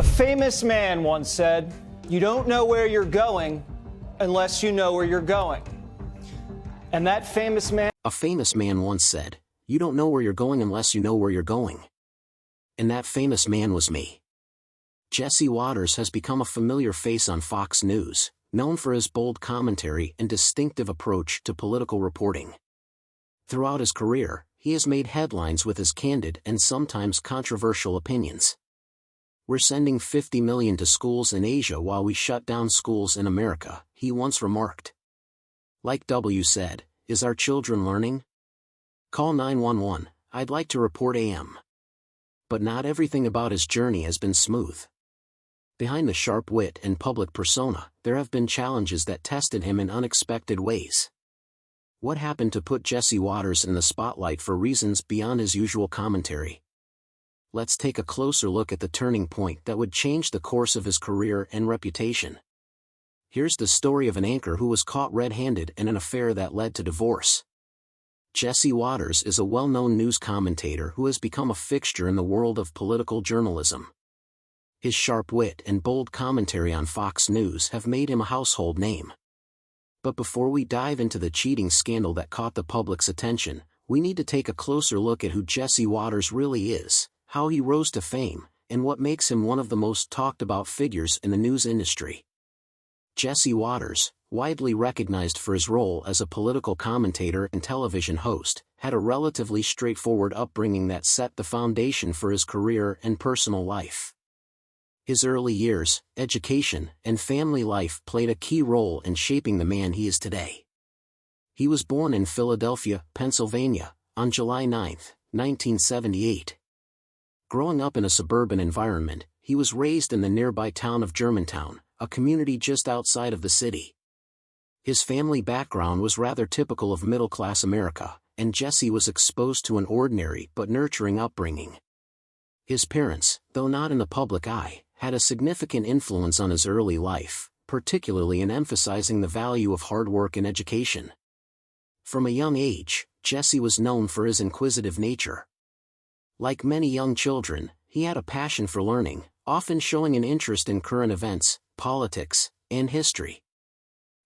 A famous man once said, "You don't know where you're going unless you know where you're going." And that famous man... A famous man once said, "You don't know where you're going unless you know where you're going." And that famous man was me. Jesse Watters has become a familiar face on Fox News, known for his bold commentary and distinctive approach to political reporting. Throughout his career, he has made headlines with his candid and sometimes controversial opinions. "We're sending 50 million to schools in Asia while we shut down schools in America," he once remarked. Like W said, "Is our children learning? Call 911, I'd like to report AM." But not everything about his journey has been smooth. Behind the sharp wit and public persona, there have been challenges that tested him in unexpected ways. What happened to put Jesse Watters in the spotlight for reasons beyond his usual commentary? Let's take a closer look at the turning point that would change the course of his career and reputation. Here's the story of an anchor who was caught red-handed in an affair that led to divorce. Jesse Watters is a well-known news commentator who has become a fixture in the world of political journalism. His sharp wit and bold commentary on Fox News have made him a household name. But before we dive into the cheating scandal that caught the public's attention, we need to take a closer look at who Jesse Watters really is, how he rose to fame, and what makes him one of the most talked-about figures in the news industry. Jesse Watters, widely recognized for his role as a political commentator and television host, had a relatively straightforward upbringing that set the foundation for his career and personal life. His early years, education, and family life played a key role in shaping the man he is today. He was born in Philadelphia, Pennsylvania, on July 9, 1978. Growing up in a suburban environment, he was raised in the nearby town of Germantown, a community just outside of the city. His family background was rather typical of middle-class America, and Jesse was exposed to an ordinary but nurturing upbringing. His parents, though not in the public eye, had a significant influence on his early life, particularly in emphasizing the value of hard work and education. From a young age, Jesse was known for his inquisitive nature. Like many young children, he had a passion for learning, often showing an interest in current events, politics, and history.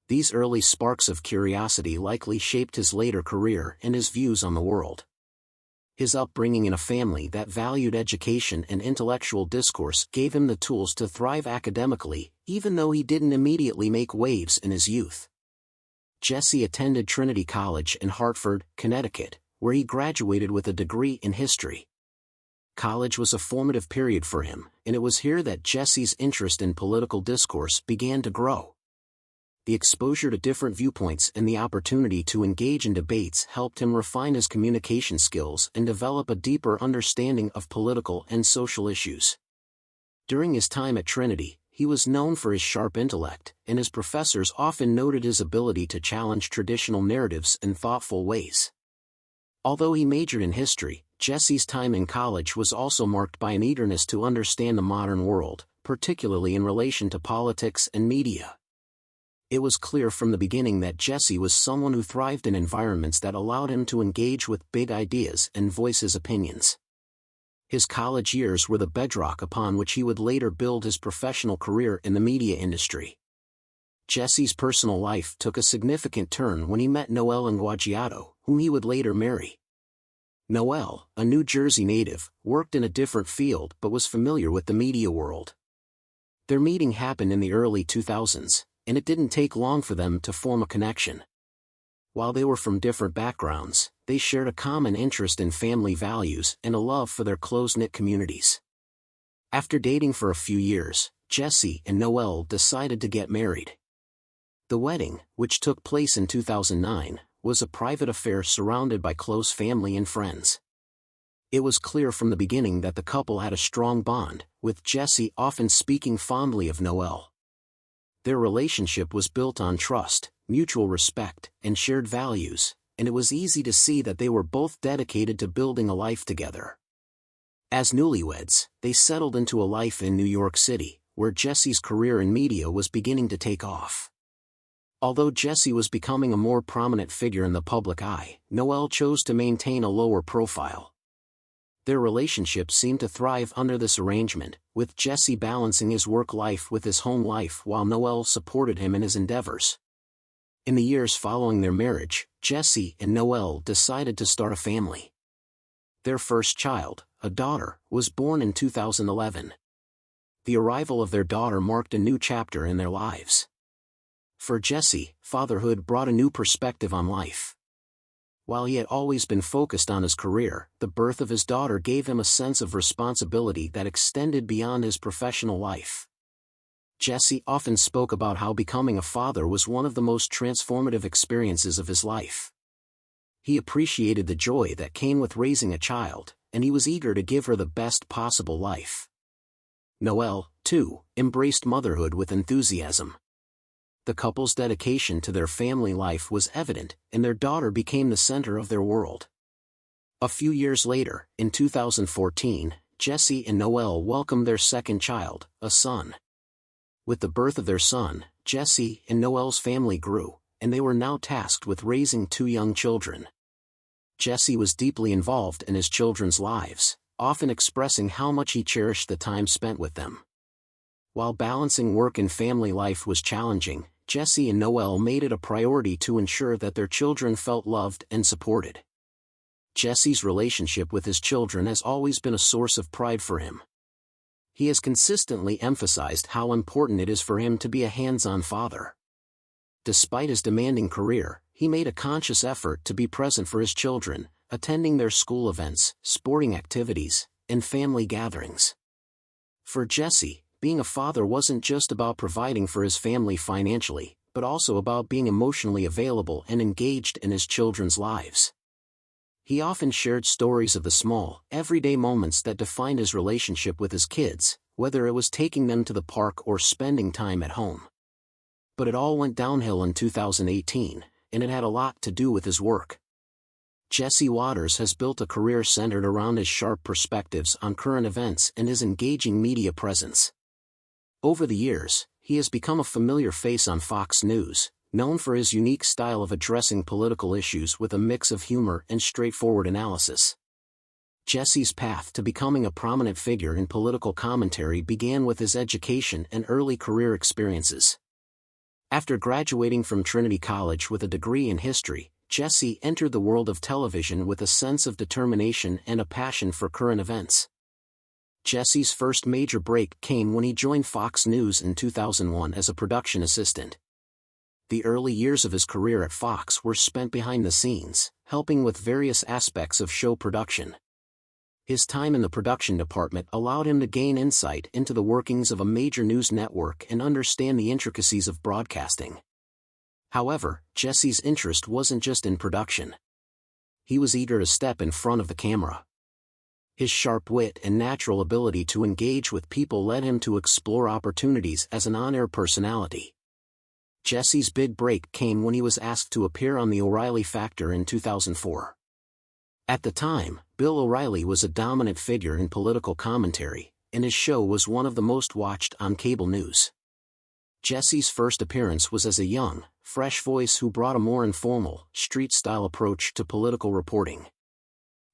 These early sparks of curiosity likely shaped his later career and his views on the world. His upbringing in a family that valued education and intellectual discourse gave him the tools to thrive academically, even though he didn't immediately make waves in his youth. Jesse attended Trinity College in Hartford, Connecticut, where he graduated with a degree in history. College was a formative period for him, and it was here that Jesse's interest in political discourse began to grow. The exposure to different viewpoints and the opportunity to engage in debates helped him refine his communication skills and develop a deeper understanding of political and social issues. During his time at Trinity, he was known for his sharp intellect, and his professors often noted his ability to challenge traditional narratives in thoughtful ways. Although he majored in history, Jesse's time in college was also marked by an eagerness to understand the modern world, particularly in relation to politics and media. It was clear from the beginning that Jesse was someone who thrived in environments that allowed him to engage with big ideas and voice his opinions. His college years were the bedrock upon which he would later build his professional career in the media industry. Jesse's personal life took a significant turn when he met Noelle Inguaggiato, whom he would later marry. Noelle, a New Jersey native, worked in a different field but was familiar with the media world. Their meeting happened in the early 2000s. And it didn't take long for them to form a connection. While they were from different backgrounds, they shared a common interest in family values and a love for their close-knit communities. After dating for a few years, Jesse and Noelle decided to get married. The wedding, which took place in 2009, was a private affair surrounded by close family and friends. It was clear from the beginning that the couple had a strong bond, with Jesse often speaking fondly of Noelle. Their relationship was built on trust, mutual respect, and shared values, and it was easy to see that they were both dedicated to building a life together. As newlyweds, they settled into a life in New York City, where Jesse's career in media was beginning to take off. Although Jesse was becoming a more prominent figure in the public eye, Noelle chose to maintain a lower profile. Their relationship seemed to thrive under this arrangement, with Jesse balancing his work life with his home life while Noelle supported him in his endeavors. In the years following their marriage, Jesse and Noelle decided to start a family. Their first child, a daughter, was born in 2011. The arrival of their daughter marked a new chapter in their lives. For Jesse, fatherhood brought a new perspective on life. While he had always been focused on his career, the birth of his daughter gave him a sense of responsibility that extended beyond his professional life. Jesse often spoke about how becoming a father was one of the most transformative experiences of his life. He appreciated the joy that came with raising a child, and he was eager to give her the best possible life. Noelle, too, embraced motherhood with enthusiasm. The couple's dedication to their family life was evident, and their daughter became the center of their world. A few years later, in 2014, Jesse and Noelle welcomed their second child, a son. With the birth of their son, Jesse and Noelle's family grew, and they were now tasked with raising two young children. Jesse was deeply involved in his children's lives, often expressing how much he cherished the time spent with them. While balancing work and family life was challenging, Jesse and Noelle made it a priority to ensure that their children felt loved and supported. Jesse's relationship with his children has always been a source of pride for him. He has consistently emphasized how important it is for him to be a hands-on father. Despite his demanding career, he made a conscious effort to be present for his children, attending their school events, sporting activities, and family gatherings. For Jesse, being a father wasn't just about providing for his family financially, but also about being emotionally available and engaged in his children's lives. He often shared stories of the small, everyday moments that defined his relationship with his kids, whether it was taking them to the park or spending time at home. But it all went downhill in 2018, and it had a lot to do with his work. Jesse Waters has built a career centered around his sharp perspectives on current events and his engaging media presence. Over the years, he has become a familiar face on Fox News, known for his unique style of addressing political issues with a mix of humor and straightforward analysis. Jesse's path to becoming a prominent figure in political commentary began with his education and early career experiences. After graduating from Trinity College with a degree in history, Jesse entered the world of television with a sense of determination and a passion for current events. Jesse's first major break came when he joined Fox News in 2001 as a production assistant. The early years of his career at Fox were spent behind the scenes, helping with various aspects of show production. His time in the production department allowed him to gain insight into the workings of a major news network and understand the intricacies of broadcasting. However, Jesse's interest wasn't just in production. He was eager to step in front of the camera. His sharp wit and natural ability to engage with people led him to explore opportunities as an on-air personality. Jesse's big break came when he was asked to appear on The O'Reilly Factor in 2004. At the time, Bill O'Reilly was a dominant figure in political commentary, and his show was one of the most watched on cable news. Jesse's first appearance was as a young, fresh voice who brought a more informal, street-style approach to political reporting.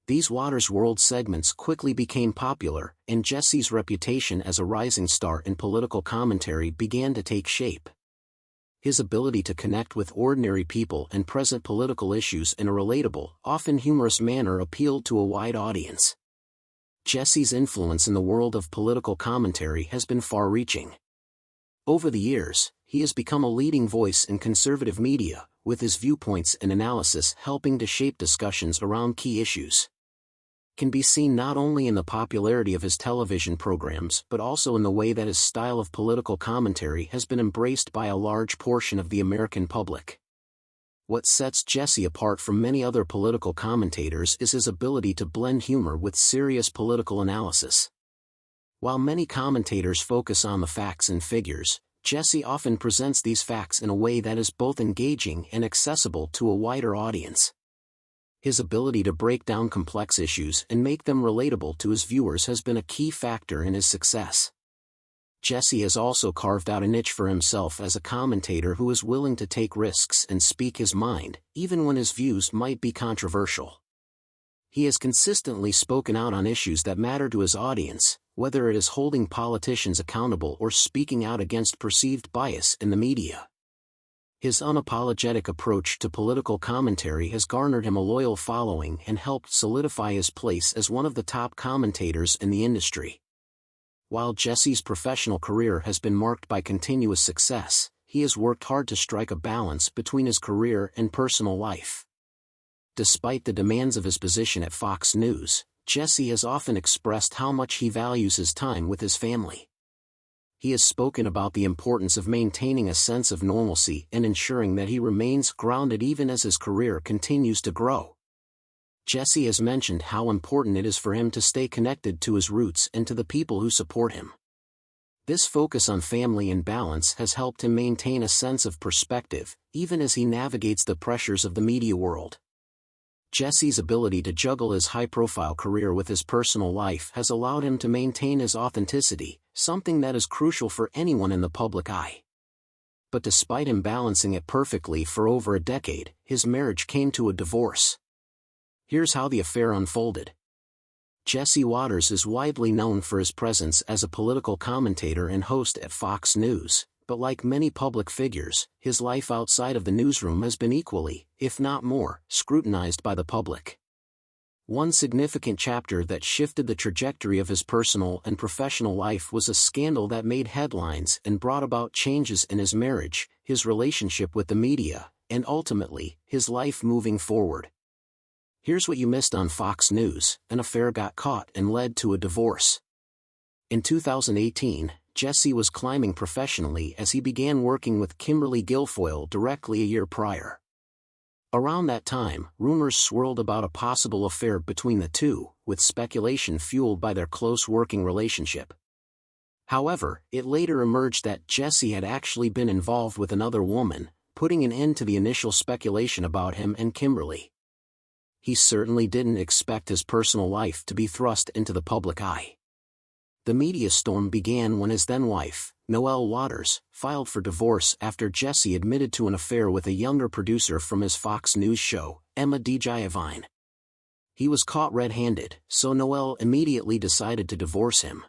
These Waters World segments quickly became popular, and Jesse's reputation as a rising star in political commentary began to take shape. His ability to connect with ordinary people and present political issues in a relatable, often humorous manner appealed to a wide audience. Jesse's influence in the world of political commentary has been far-reaching. Over the years, he has become a leading voice in conservative media, with his viewpoints and analysis helping to shape discussions around key issues. Can be seen not only in the popularity of his television programs but also in the way that his style of political commentary has been embraced by a large portion of the American public. What sets Jesse apart from many other political commentators is his ability to blend humor with serious political analysis. While many commentators focus on the facts and figures, Jesse often presents these facts in a way that is both engaging and accessible to a wider audience. His ability to break down complex issues and make them relatable to his viewers has been a key factor in his success. Jesse has also carved out a niche for himself as a commentator who is willing to take risks and speak his mind, even when his views might be controversial. He has consistently spoken out on issues that matter to his audience, whether it is holding politicians accountable or speaking out against perceived bias in the media. His unapologetic approach to political commentary has garnered him a loyal following and helped solidify his place as one of the top commentators in the industry. While Jesse's professional career has been marked by continuous success, he has worked hard to strike a balance between his career and personal life. Despite the demands of his position at Fox News, Jesse has often expressed how much he values his time with his family. He has spoken about the importance of maintaining a sense of normalcy and ensuring that he remains grounded even as his career continues to grow. Jesse has mentioned how important it is for him to stay connected to his roots and to the people who support him. This focus on family and balance has helped him maintain a sense of perspective, even as he navigates the pressures of the media world. Jesse's ability to juggle his high-profile career with his personal life has allowed him to maintain his authenticity, something that is crucial for anyone in the public eye. But despite him balancing it perfectly for over a decade, his marriage came to a divorce. Here's how the affair unfolded. Jesse Watters is widely known for his presence as a political commentator and host at Fox News, but like many public figures, his life outside of the newsroom has been equally, if not more, scrutinized by the public. One significant chapter that shifted the trajectory of his personal and professional life was a scandal that made headlines and brought about changes in his marriage, his relationship with the media, and ultimately, his life moving forward. Here's what you missed on Fox News: an affair got caught and led to a divorce. In 2018, Jesse was climbing professionally as he began working with Kimberly Guilfoyle directly a year prior. Around that time, rumors swirled about a possible affair between the two, with speculation fueled by their close working relationship. However, it later emerged that Jesse had actually been involved with another woman, putting an end to the initial speculation about him and Kimberly. He certainly didn't expect his personal life to be thrust into the public eye. The media storm began when his then-wife, Noelle Waters, filed for divorce after Jesse admitted to an affair with a younger producer from his Fox News show, Emma DeGiovanni. He was caught red-handed, so Noelle immediately decided to divorce him.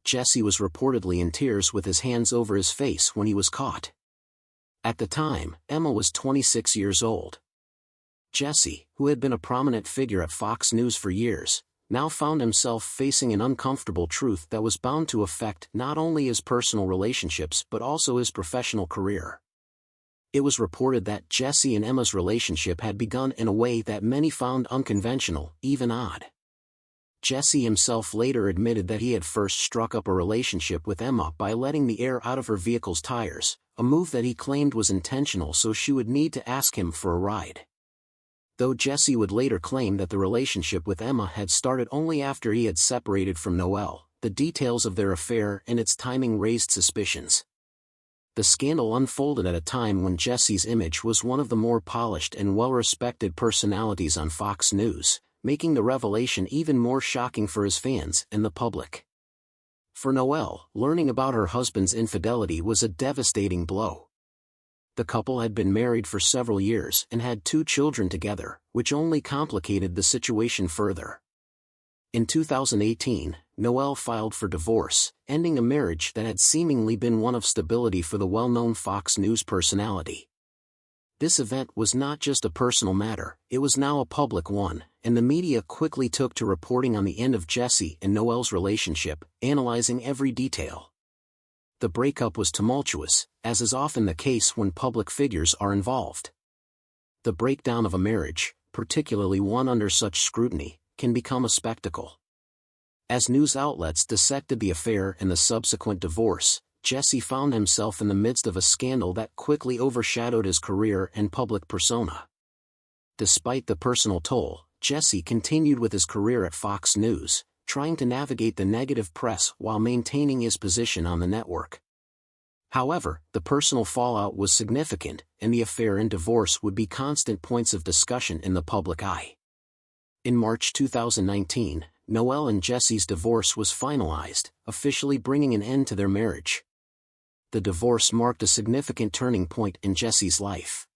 Jesse was reportedly in tears with his hands over his face when he was caught. At the time, Emma was 26 years old. Jesse, who had been a prominent figure at Fox News for years, now found himself facing an uncomfortable truth that was bound to affect not only his personal relationships but also his professional career. It was reported that Jesse and Emma's relationship had begun in a way that many found unconventional, even odd. Jesse himself later admitted that he had first struck up a relationship with Emma by letting the air out of her vehicle's tires, a move that he claimed was intentional so she would need to ask him for a ride. Though Jesse would later claim that the relationship with Emma had started only after he had separated from Noelle, the details of their affair and its timing raised suspicions. The scandal unfolded at a time when Jesse's image was one of the more polished and well-respected personalities on Fox News, making the revelation even more shocking for his fans and the public. For Noelle, learning about her husband's infidelity was a devastating blow. The couple had been married for several years and had 2 children together, which only complicated the situation further. In 2018, Noelle filed for divorce, ending a marriage that had seemingly been one of stability for the well-known Fox News personality. This event was not just a personal matter, it was now a public one, and the media quickly took to reporting on the end of Jesse and Noelle's relationship, analyzing every detail. The breakup was tumultuous, as is often the case when public figures are involved. The breakdown of a marriage, particularly one under such scrutiny, can become a spectacle. As news outlets dissected the affair and the subsequent divorce, Jesse found himself in the midst of a scandal that quickly overshadowed his career and public persona. Despite the personal toll, Jesse continued with his career at Fox News, trying to navigate the negative press while maintaining his position on the network. However, the personal fallout was significant, and the affair and divorce would be constant points of discussion in the public eye. In March 2019, Noelle and Jesse's divorce was finalized, officially bringing an end to their marriage. The divorce marked a significant turning point in Jesse's life.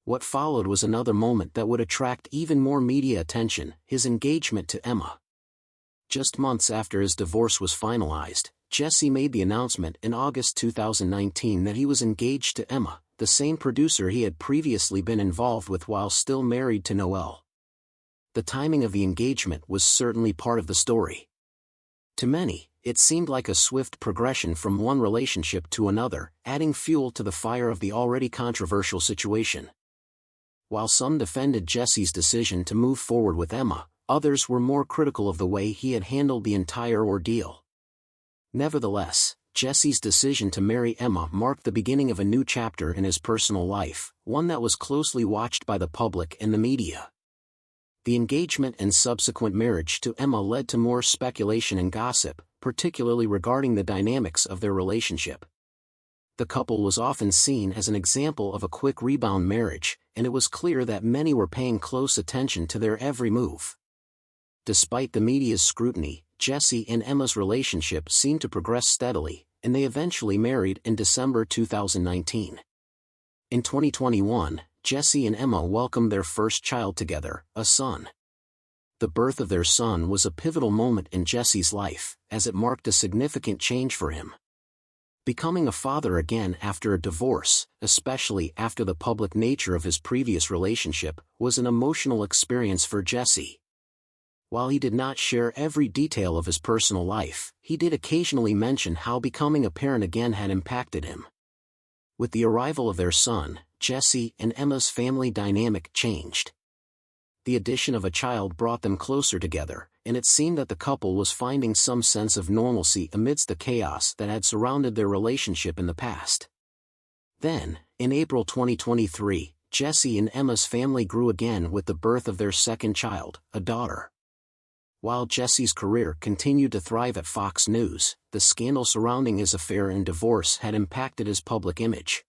What followed was another moment that would attract even more media attention: his engagement to Emma. Just months after his divorce was finalized, Jesse made the announcement in August 2019 that he was engaged to Emma, the same producer he had previously been involved with while still married to Noel. The timing of the engagement was certainly part of the story. To many, it seemed like a swift progression from one relationship to another, adding fuel to the fire of the already controversial situation. While some defended Jesse's decision to move forward with Emma, others were more critical of the way he had handled the entire ordeal. Nevertheless, Jesse's decision to marry Emma marked the beginning of a new chapter in his personal life, one that was closely watched by the public and the media. The engagement and subsequent marriage to Emma led to more speculation and gossip, particularly regarding the dynamics of their relationship. The couple was often seen as an example of a quick rebound marriage, and it was clear that many were paying close attention to their every move. Despite the media's scrutiny, Jesse and Emma's relationship seemed to progress steadily, and they eventually married in December 2019. In 2021, Jesse and Emma welcomed their first child together, a son. The birth of their son was a pivotal moment in Jesse's life, as it marked a significant change for him. Becoming a father again after a divorce, especially after the public nature of his previous relationship, was an emotional experience for Jesse. While he did not share every detail of his personal life, he did occasionally mention how becoming a parent again had impacted him. With the arrival of their son, Jesse and Emma's family dynamic changed. The addition of a child brought them closer together, and it seemed that the couple was finding some sense of normalcy amidst the chaos that had surrounded their relationship in the past. Then, in April 2023, Jesse and Emma's family grew again with the birth of their second child, a daughter. While Jesse's career continued to thrive at Fox News, the scandal surrounding his affair and divorce had impacted his public image.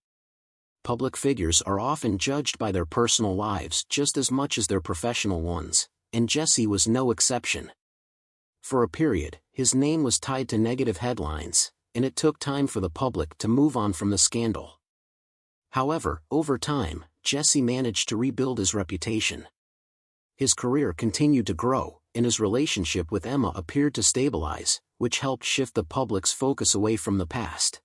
Public figures are often judged by their personal lives just as much as their professional ones, and Jesse was no exception. For a period, his name was tied to negative headlines, and it took time for the public to move on from the scandal. However, over time, Jesse managed to rebuild his reputation. His career continued to grow, and his relationship with Emma appeared to stabilize, which helped shift the public's focus away from the past.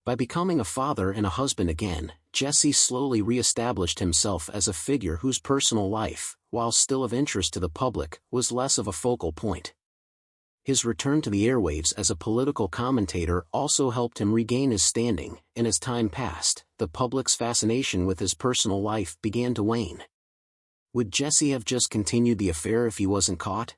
By becoming a father and a husband again, Jesse slowly re-established himself as a figure whose personal life, while still of interest to the public, was less of a focal point. His return to the airwaves as a political commentator also helped him regain his standing, and as time passed, the public's fascination with his personal life began to wane. Would Jesse have just continued the affair if he wasn't caught?